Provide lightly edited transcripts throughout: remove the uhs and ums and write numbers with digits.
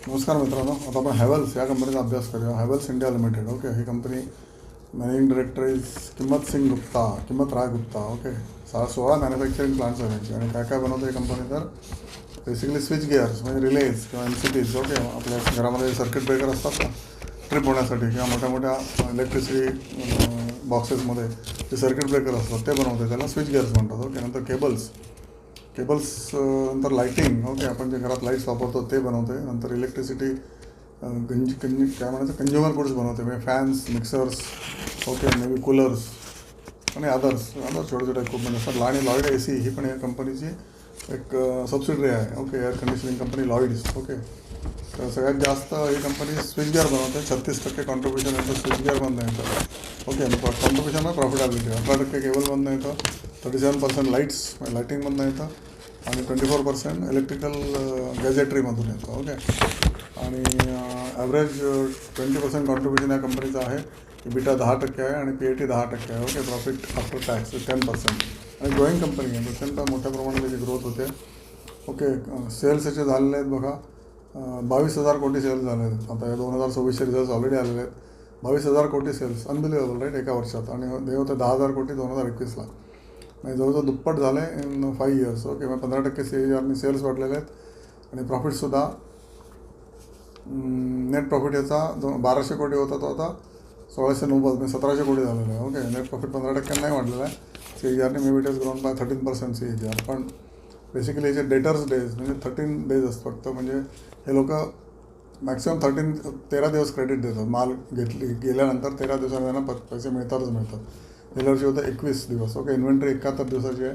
नमस्कार मित्रांनो, आता आपण हॅवेल्स या कंपनीचा अभ्यास करूया. Havells India limited. ओके, ही company managing director is Qimat Rai Gupta. Okay, 16 manufacturing plants आहेत त्यांचे. आणि काय काय बनवते ही कंपनी? तर बेसिकली स्विच गिअर्स म्हणजे रिलेज किंवा MCBs. ओके, आपल्या घरामध्ये सर्किट ब्रेकर असतात ना, ट्रिप होण्यासाठी किंवा मोठ्या मोठ्या इलेक्ट्रिसिटी बॉक्सेसमध्ये जे सर्किट ब्रेकर असतात ते बनवते, त्याला स्विच गिअर्स म्हणतात. ओके, नंतर केबल्स नंतर लाईटिंग. ओके, आपण जे घरात लाईट्स वापरतो ते बनवते. नंतर इलेक्ट्रिसिटी काय म्हणायचं, कंझ्युमर गुड्स बनवते, म्हणजे fans, mixers, okay, may be coolers आणि अदर छोटे छोटे इक्विपमेंट असतात. आणि लॉईड AC ही पण या कंपनीची एक सबसिडरी आहे. Okay, air conditioning company Lloyds. Okay, तर सगळ्यात जास्त ही कंपनी स्विच गिअर बनवते. 36% कॉन्ट्रिब्युशन येतं स्विच गिअरमधनं येतं. ओके, कॉन्ट्रिब्युशन आहे प्रॉफिटॅबिलिटी. 18% केबलमधनं येतं, 37% लाईटिंगमधनं येतं आणि 24% इलेक्ट्रिकल गॅजेटरीमधून येतं. ओके, आणि ॲव्हरेज 20% कॉन्ट्रिब्युशन या कंपनीचं आहे. EBITDA 10% आहे आणि PAT 10% आहे. Okay, profit after tax 10%. आणि ग्रोईंग कंपनी आहे, प्रचंड मोठ्या प्रमाणात त्याची ग्रोथ होते. ओके, सेल्स याचे झालेले आहेत बघा, 22,000 कोटी सेल्स झाले आहेत. आता या 2026चे रिझल्ट ऑलरेडी आलेले आहेत. 22,000 कोटी सेल्स, अनबिलिव्हेबल राईट, एका वर्षात. आणि हे होते 10,000 कोटी 2021ला. म्हणजे जवळजवळ दुप्पट झाले इन 5 इयर्स. ओके, मग 15% CAGR सेल्स वाढलेले आहेत. आणि प्रॉफिटसुद्धा नेट प्रॉफिट याचा 1,200 कोटी होता, तो आता 1,690 म्हणजे 1,700 कोटी झालेला आहे. ओके, नेट प्रॉफिट 15% नाही वाढलेला आहे. CAGR may it has grown by 13% CAGR. पण बेसिकली याचे डेटर्स डेज म्हणजे 13 डेज असतात फक्त. म्हणजे हे लोक मॅक्सिमम 13 दिवस क्रेडिट देतात. माल गेल्यानंतर 13 दिवसांनी त्यांना पैसे मिळतात. गेल्या वर्षी होतं 21 दिवस. ओके, इन्व्हेंटरी 71 दिवसाची आहे.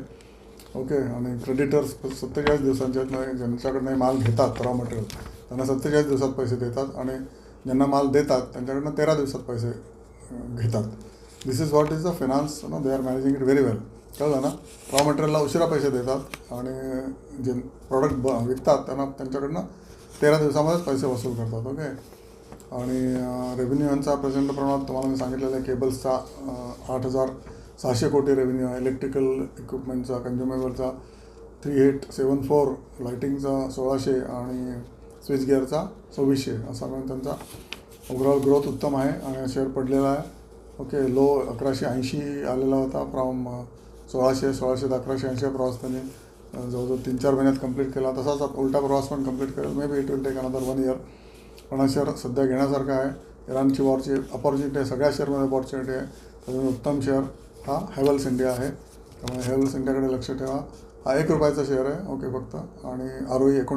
ओके, आणि क्रेडिटर्स 47 दिवसांचे आहेत. म्हणजे ज्यांच्याकडनं माल घेतात रॉ मटेरियल त्यांना 47 दिवसात पैसे देतात, आणि ज्यांना माल देतात त्यांच्याकडनं 13 दिवसात पैसे घेतात. This is what is the finance. They are managing it very well. कळलं ना? रॉ मटेरियलला उशिरा पैसे देतात आणि जे प्रॉडक्ट विकतात त्यांच्याकडनं 13 दिवसामध्येच पैसे वसूल करतात. ओके, आणि रेव्हेन्यू यांचा प्रचंड प्रमाणात तुम्हाला मी सांगितलेलं आहे. केबल्सचा 8,600 कोटी रेव्हेन्यू आहे. इलेक्ट्रिकल इक्विपमेंटचा, कन्झ्युमेबलचा 3,874, लाईटिंगचा 1,600 आणि स्विच गिअरचा 2,400. असा म्हणजे त्यांचा ओव्हरऑल ग्रोथ उत्तम आहे. आणि शेअर पडलेला आहे. ओके, लो 1,180 आलेला होता. फ्रॉम 1,600 ते 1,180 प्रवास त्यांनी जवळजवळ 3-4 महिन्यात कंप्लीट केला. तसाच उलटा प्रवास पण कंप्लीट करेल. Maybe it will take another 1 year. पण हा शेअर सध्या घेण्यासारखा आहे. इराणची वॉरची अपॉर्च्युनिटी आहे, सगळ्या शेअरमध्ये अपॉर्च्युनिटी आहे. त्याच्यामुळे उत्तम शेअर हा हॅवेल्स इंडिया आहे. त्यामुळे हॅवेल्स इंडियाकडे लक्ष ठेवा. हा ₹1 शेअर आहे. ओके, फक्त. आणि ROE 19